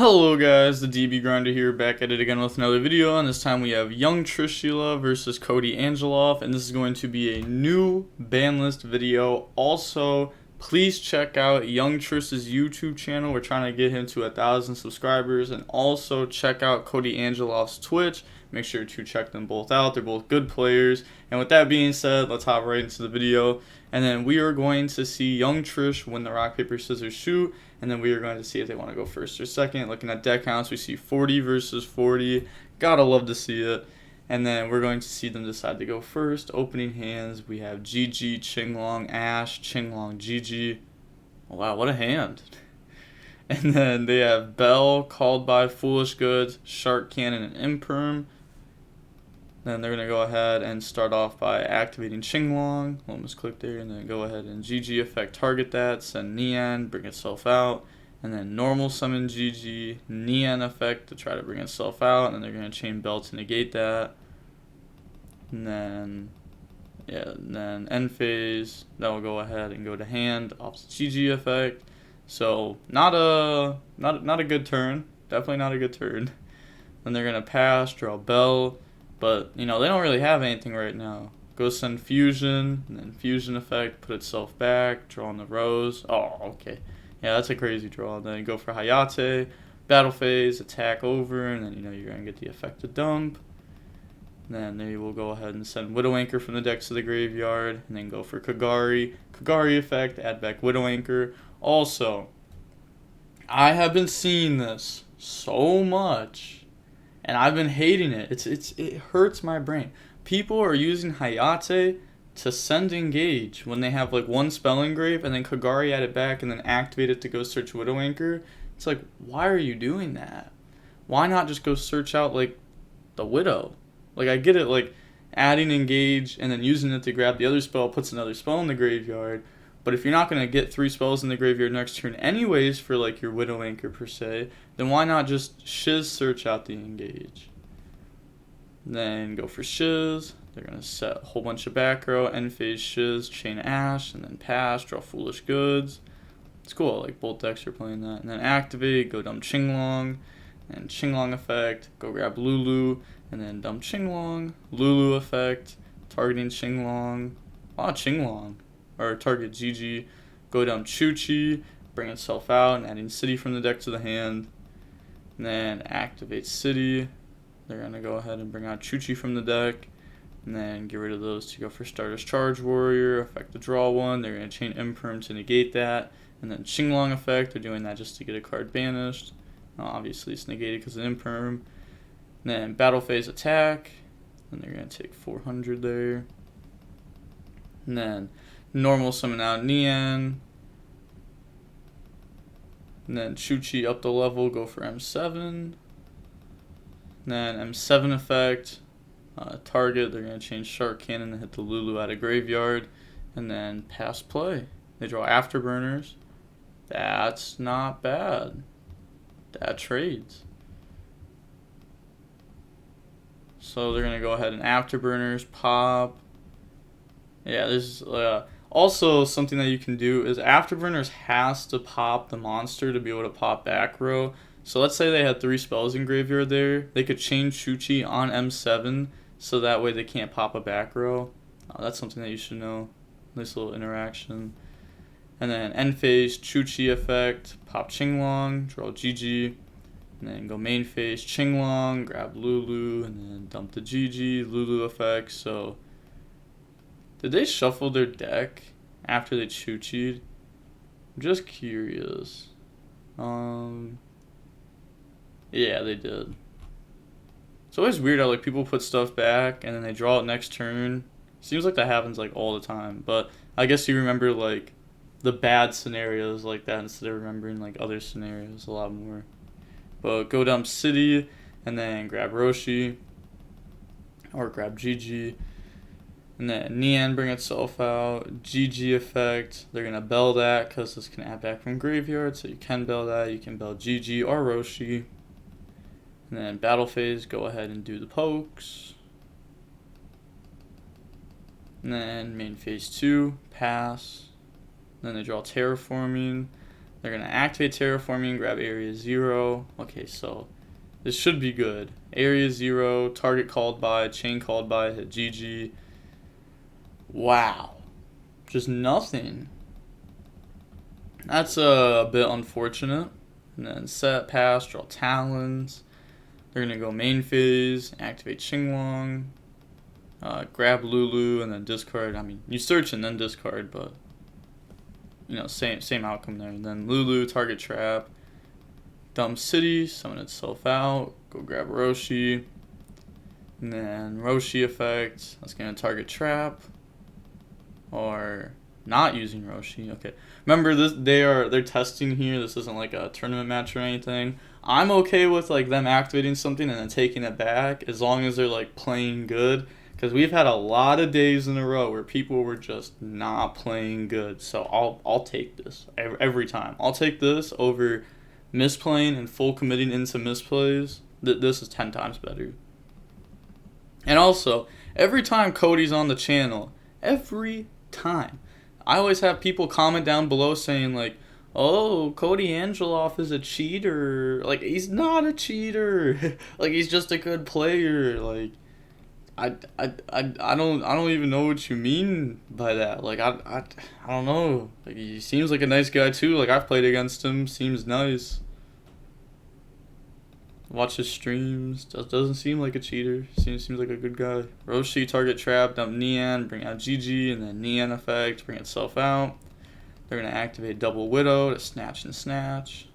Hello guys, the DB Grinder here, back at it again with another video, and this time we have Young Trishula versus Cody Angelov, and this is going to be a new ban list video. Also, please check out Young Trish's YouTube channel. We're trying to get him to 1,000 subscribers, and also check out Cody Angelov's Twitch. Make sure to check them both out. They're both good players. And with that being said, let's hop right into the video. And then we are going to see Young Trish win the rock, paper, scissors, shoot. And then we are going to see if they want to go first or second. Looking at deck counts, we see 40 versus 40. Gotta love to see it. And then we're going to see them decide to go first. Opening hands, we have GG, Qinglong, Ash, Qinglong, GG. Wow, what a hand. And then they have Bell, called by Foolish Goods, Shark Cannon, and Imperm. Then they're going to go ahead and start off by activating Qinglong. Almost click there, and then go ahead and GG effect, target that, send Nian, bring itself out. And then normal summon GG, Nian effect to try to bring itself out. And then they're going to chain Bell to negate that. And then, end phase, that will go ahead and go to hand, opposite GG effect. So not a good turn. Definitely not a good turn. Then they're going to pass, draw Bell. But, you know, they don't really have anything right now. Go send Fusion, and then Fusion effect, put itself back, draw on the Rose. Oh, okay. Yeah, that's a crazy draw. Then go for Hayate, battle phase, attack over, and then, you know, you're going to get the effect to dump. And then they will go ahead and send Widow Anchor from the deck to the graveyard, and then go for Kagari. Kagari effect, add back Widow Anchor. Also, I have been seeing this so much. And I've been hating it. It hurts my brain. People are using Hayate to send engage when they have like one spell engrave and then Kagari add it back and then activate it to go search Widow Anchor. It's like, why are you doing that? Why not just go search out like the Widow? Like, I get it, like adding engage and then using it to grab the other spell puts another spell in the graveyard. But if you're not going to get 3 spells in the graveyard next turn anyways for like your Widow Anchor per se, then why not just Shiz search out the engage? Then go for Shiz. They're going to set a whole bunch of back row, end phase Shiz, chain Ash, and then pass, draw Foolish Goods. It's cool, like both decks are playing that. And then activate, go dump Qinglong, and Qinglong effect, go grab Lulu, and then dump Qinglong, Lulu effect, targeting Qinglong. Qinglong. Or target GG, go down Chuchi, bring itself out, and adding City from the deck to the hand. And then activate City. They're going to go ahead and bring out Chuchi from the deck. And then get rid of those to go for Stardust Charge Warrior, effect to draw one. They're going to chain Imperm to negate that. And then Qinglong effect, they're doing that just to get a card banished. Obviously it's negated because of Imperm. And then battle phase attack. And they're going to take 400 there. And then normal summon out Nian. And then Chuchi up the level, go for M7. And then M7 effect, target, they're going to change Shark Cannon and hit the Lulu out of graveyard. And then pass play. They draw Afterburners. That's not bad. That trades. So they're going to go ahead and Afterburners, pop. Yeah, this is also something that you can do is Afterburners has to pop the monster to be able to pop back row. So let's say they had 3 spells in graveyard there. They could chain Chuchi on M7 so that way they can't pop a back row. That's something that you should know. Nice little interaction. And then end phase, Chuchi effect, pop Qinglong, draw GG. And then go main phase, Qinglong, grab Lulu, and then dump the GG, Lulu effect. So did they shuffle their deck after they Chuchi'd? I'm just curious. Yeah, they did. It's always weird how like people put stuff back and then they draw it next turn. Seems like that happens like all the time. But I guess you remember like the bad scenarios like that instead of remembering like other scenarios a lot more. But go dump City and then grab Roshi or grab GG. And then Nian bring itself out, GG effect, they're going to bell that because this can add back from graveyard, so you can bell that, you can bell GG or Roshi. And then battle phase, go ahead and do the pokes. And then main phase 2, pass. Then they draw Terraforming, They're going to activate terraforming, grab area 0. Okay, so this should be good. Area 0, target called by, chain called by, hit GG. Wow. Just nothing. That's a bit unfortunate. And then set, pass, draw talons. They're going to go main phase, activate Xinguang, grab Lulu, and then discard. I mean, you search and then discard, but, you know, same outcome there. And then Lulu, target trap, dump city, summon itself out, go grab Roshi, and then Roshi effect, that's going to target trap, or not using Roshi. Okay, remember this, they're testing here. This isn't like a tournament match or anything. I'm okay with like them activating something and then taking it back as long as they're like playing good, because we've had a lot of days in a row where people were just not playing good. So I'll take this every time. I'll take this over misplaying and full committing into misplays. This is 10 times better. And also, every time Cody's on the channel, every time, I always have people comment down below saying like, oh, Cody Angeloff is a cheater. Like, he's not a cheater. Like, he's just a good player. Like, I don't even know what you mean by that. Like, I don't know. Like, he seems like a nice guy too. Like, I've played against him. Seems nice. Watch his streams. Doesn't seem like a cheater. Seems like a good guy. Roshi, target trap, dump Nian, bring out GG, and then Nian effect, bring itself out. They're going to activate Double Widow to snatch and snatch.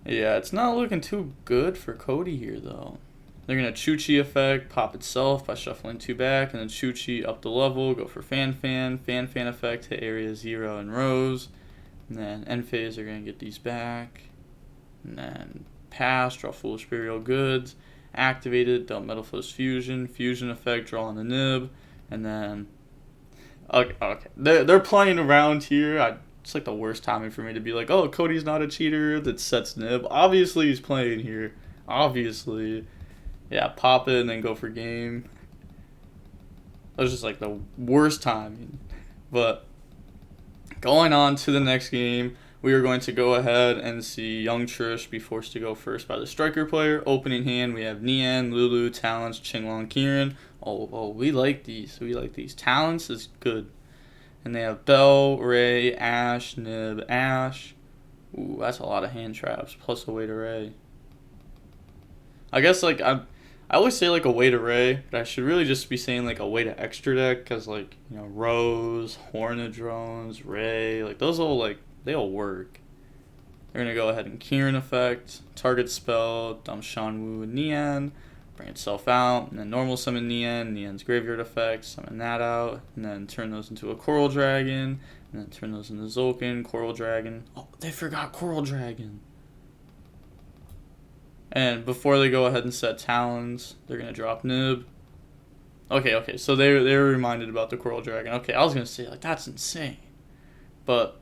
Yeah, it's not looking too good for Cody here, though. They're going to Chuchi effect, pop itself by shuffling 2 back, and then Chuchi up the level, go for Fan effect, hit area 0 and Rose. And then end phase, they're going to get these back. And then pass, draw Foolish Burial Goods. Activated, dump Metal Fist Fusion effect, draw on the nib. And then... Okay. They're playing around here. It's like the worst timing for me to be like, oh, Cody's not a cheater that sets nib. Obviously, he's playing here. Obviously. Yeah, pop it and then go for game. That was just like the worst timing. But going on to the next game, we are going to go ahead and see Young Trish be forced to go first by the striker player. Opening hand, we have Nian, Lulu, Talents, Qinglong, Kieran. Oh, we like these. Talents is good. And they have Bell, Ray, Ash, Nib, Ash. Ooh, that's a lot of hand traps, plus a weight array. I guess, like, I always say, like, a weight array, but I should really just be saying, like, a weight of extra deck, because, like, you know, Rose, Hornet Drones, Ray, like, those all, like, they all work. They're going to go ahead and Kieran effect, target spell, dump Shanwu and Nian, bring itself out, and then normal summon Nian's graveyard effect, summon that out, and then turn those into a Coral Dragon, and then turn those into Zolkin, Coral Dragon. Oh, they forgot Coral Dragon. And before they go ahead and set Talons, they're going to drop Nib. Okay, so they were reminded about the Coral Dragon. Okay, I was going to say, like, that's insane. But,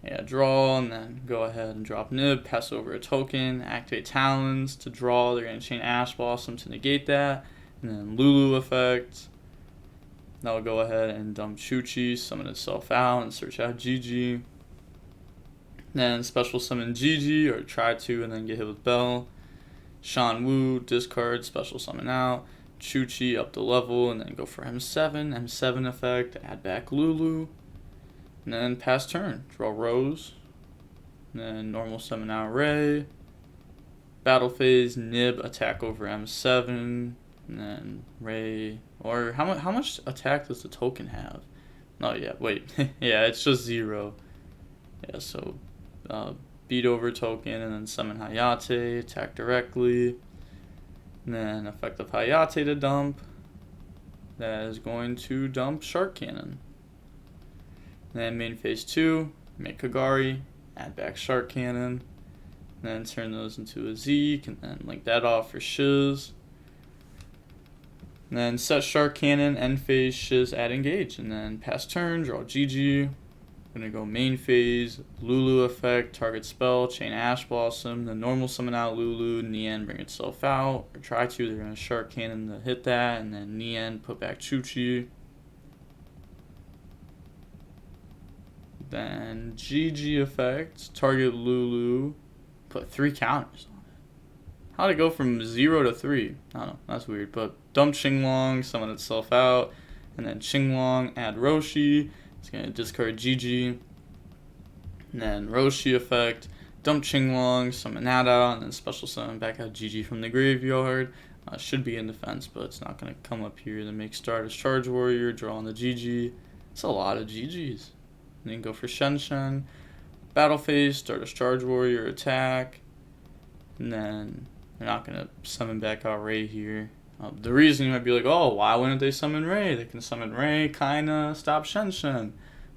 yeah, draw, and then go ahead and drop Nib, pass over a token, activate Talons to draw. They're going to chain Ash Blossom to negate that. And then Lulu effect. That'll go ahead and dump Chuchi, summon itself out, and search out GG. Then special summon GG, or try to, and then get hit with Bell. Shanwu, discard, special summon out. Chuchi up the level, and then go for M7 effect, add back Lulu. And then pass turn, draw Rose. And then normal summon out Ray. Battle phase, Nib, attack over M7. And then Ray, or how much attack does the token have? Oh yeah, wait, yeah, it's just 0. Yeah, so beat over token and then summon Hayate, attack directly. And then effective Hayate to dump. That is going to dump Shark Cannon. Then main phase 2, make Kagari, add back Shark Cannon, and then turn those into a Zeke, and then link that off for Shiz. And then set Shark Cannon, end phase, Shiz, add engage, and then pass turn, draw GG. Gonna go main phase, Lulu effect, target spell, chain Ash Blossom, then normal summon out Lulu, Nian bring itself out, or try to, they're gonna Shark Cannon to hit that, and then Nian put back Chuchi. Then GG effect, target Lulu, put 3 counters on it. How'd it go from 0 to 3? I don't know, that's weird. But dump Qinglong, summon itself out, and then Qinglong, add Roshi. It's gonna discard GG. And then Roshi effect, dump Qinglong, summon that out, and then special summon back out GG from the graveyard. Should be in defense, but it's not gonna come up here. Then make Stardust Charge Warrior, draw on the GG. It's a lot of GGs. And then go for Shen, battle phase, Stardust Charge Warrior, attack. And then they're not going to summon back out Ray here. The reason you might be like, oh, why wouldn't they summon Ray? They can summon Ray, kinda, stop Shen.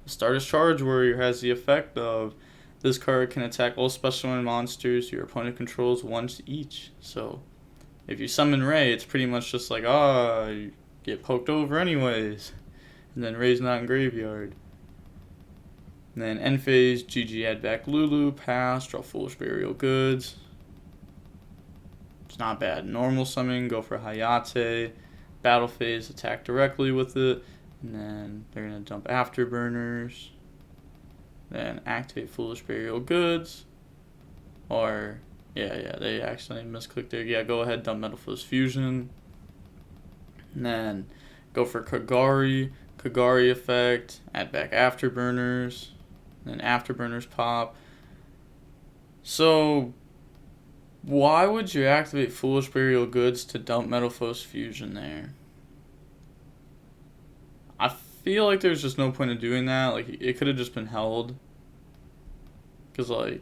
Stardust Charge Warrior has the effect of this card can attack all special summon monsters your opponent controls once each. So if you summon Ray, it's pretty much just like, oh, you get poked over anyways. And then Ray's not in graveyard. And then end phase, GG, add back Lulu, pass, draw Foolish Burial Goods. It's not bad. Normal summon, go for Hayate. Battle phase, attack directly with it. And then they're going to dump Afterburners. Then activate Foolish Burial Goods. Or, yeah, they actually misclicked there. Yeah, go ahead, dump Metal Fist Fusion. And then go for Kagari. Kagari effect, add back Afterburners. Then Afterburners pop. So, why would you activate Foolish Burial Goods to dump Metal Fist Fusion there? I feel like there's just no point in doing that. Like, it could have just been held. Because, like,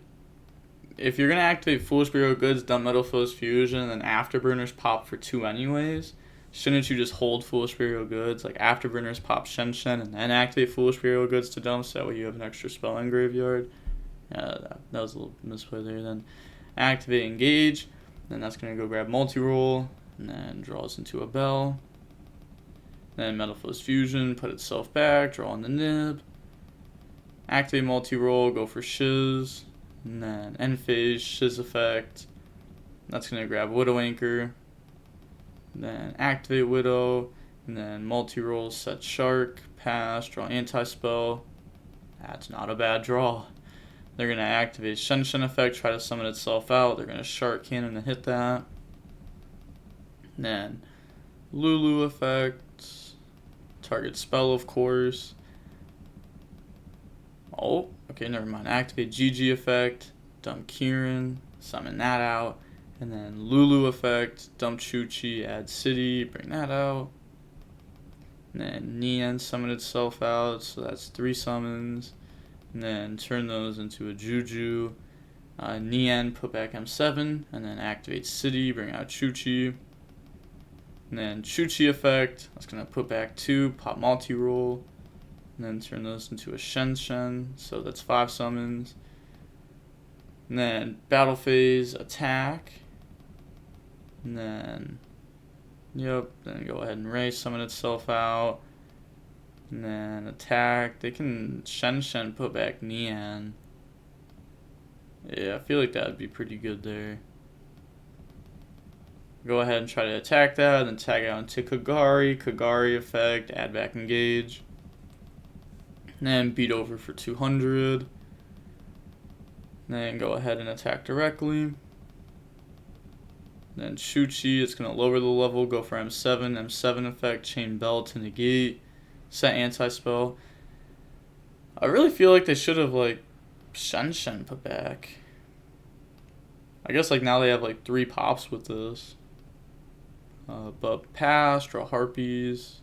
if you're going to activate Foolish Burial Goods, dump Metal Fist Fusion, and then Afterburners pop for 2 anyways, shouldn't you just hold Foolish Burial Goods? Like, Afterburners pop Shen and then activate Foolish Burial Goods to dump, so that way you have an extra spell in graveyard. Yeah, that was a little misplay there. Then activate Engage, then that's going to go grab Multi-Roll, and then draws into a Bell. Then Metal Fist Fusion, put itself back, draw on the Nib. Activate Multi-Roll, go for Shiz, and then end phase, Shiz effect. That's going to grab Widow Anchor. Then activate Widow, and then multi-roll, set Shark, pass, draw anti-spell. That's not a bad draw. They're going to activate Shen effect, try to summon itself out. They're going to Shark Cannon to hit that. Then Lulu effect, target spell, of course. Oh, okay, never mind. Activate GG effect, dump Kieran, summon that out. And then Lulu effect, dump Chuchi, add City, bring that out. And then Nian summon itself out, so that's 3 summons. And then turn those into a Juju. Nian, put back M7, and then activate City, bring out Chuchi. And then Chuchi effect, that's going to put back 2, pop multi-roll. And then turn those into a Shen, so that's 5 summons. And then battle phase, attack. And then, then go ahead and Ray summon itself out. And then attack. They can Shen put back Nian. Yeah, I feel like that would be pretty good there. Go ahead and try to attack that, then tag out into Kagari. Kagari effect, add back Engage. And then beat over for 200. And then go ahead and attack directly. Then Chuchi, it's going to lower the level, go for M7. M7 effect, chain Bell to negate. Set anti-spell. I really feel like they should have, like, Shen put back. I guess, like, now they have, like, 3 pops with this. But pass, draw Harpies.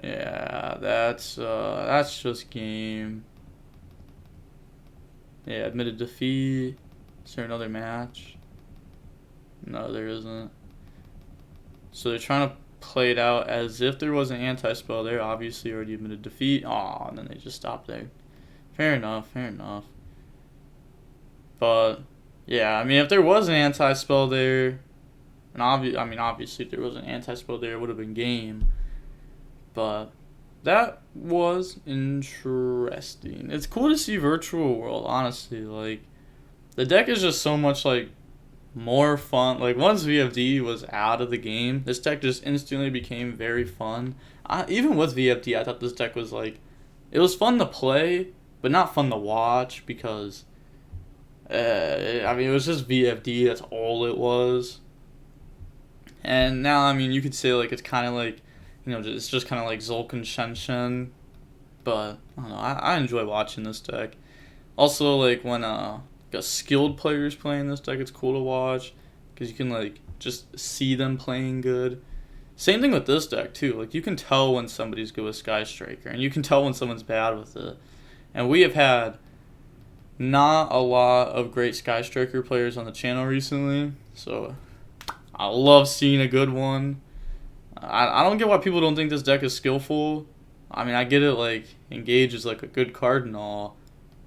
Yeah, that's just game. Yeah, admitted defeat. Is there another match? No, there isn't. So they're trying to play it out as if there was an anti-spell there. Obviously already admitted defeat. Aw, and then they just stopped there. Fair enough, fair enough. But, yeah, I mean, if there was an anti-spell there, and obviously if there was an anti-spell there, it would have been game. But that was interesting. It's cool to see Virtual World, honestly. Like, the deck is just so much, like, more fun. Like, once VFD was out of the game, this deck just instantly became very fun. Even with VFD, I thought this deck was, like, it was fun to play, but not fun to watch because, I mean, it was just VFD. That's all it was. And now, I mean, you could say like it's kind of like, it's just kind of like Zulkan Shenshen. But I don't know. I enjoy watching this deck. Also, like when a skilled player's playing this deck, it's cool to watch because you can like just see them playing good. Same thing with this deck too. Like you can tell when somebody's good with Sky Striker, and you can tell when someone's bad with it. And we have had not a lot of great Sky Striker players on the channel recently, so I love seeing a good one. I don't get why people don't think this deck is skillful. I mean, I get it, like Engage is like a good card and all,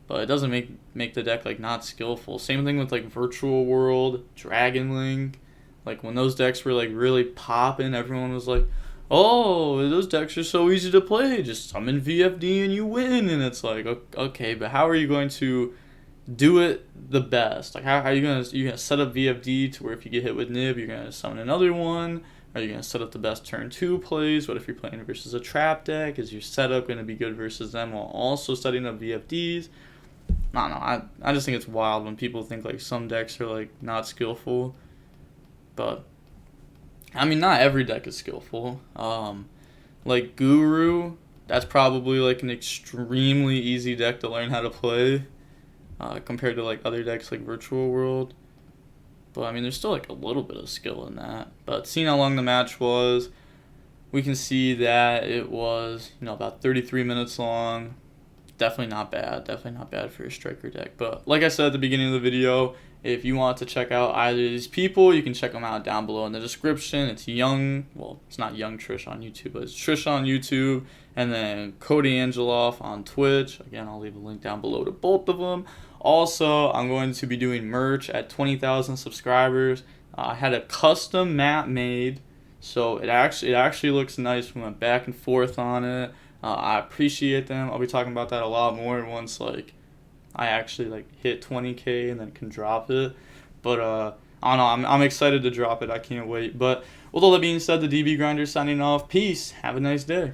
but it doesn't make the deck like not skillful. Same thing with like Virtual World, Dragon Link. Like when those decks were like really popping, everyone was like, "Oh, those decks are so easy to play. Just summon VFD and you win." And it's like, okay, but how are you going to do it the best? Like how are you gonna set up VFD to where if you get hit with Nib, you're gonna summon another one? Are you gonna set up the best turn 2 plays? What if you're playing versus a trap deck? Is your setup gonna be good versus them while also setting up VFDs? I don't know. I just think it's wild when people think like some decks are like not skillful. But I mean, not every deck is skillful. Like Guru, that's probably like an extremely easy deck to learn how to play, compared to like other decks like Virtual World. But I mean, there's still like a little bit of skill in that. But seeing how long the match was, we can see that it was, about 33 minutes long. Definitely not bad. Definitely not bad for a striker deck. But like I said at the beginning of the video, if you want to check out either of these people, you can check them out down below in the description. It's it's not Young Trish on YouTube, but it's Trish on YouTube. And then Cody Angeloff on Twitch. Again, I'll leave a link down below to both of them. Also, I'm going to be doing merch at 20,000 subscribers. I had a custom map made, so it actually looks nice. We went back and forth on it. I appreciate them. I'll be talking about that a lot more once like I actually like hit 20K and then can drop it. But I don't know. I'm excited to drop it. I can't wait. But with all that being said, the DB Grinder signing off. Peace. Have a nice day.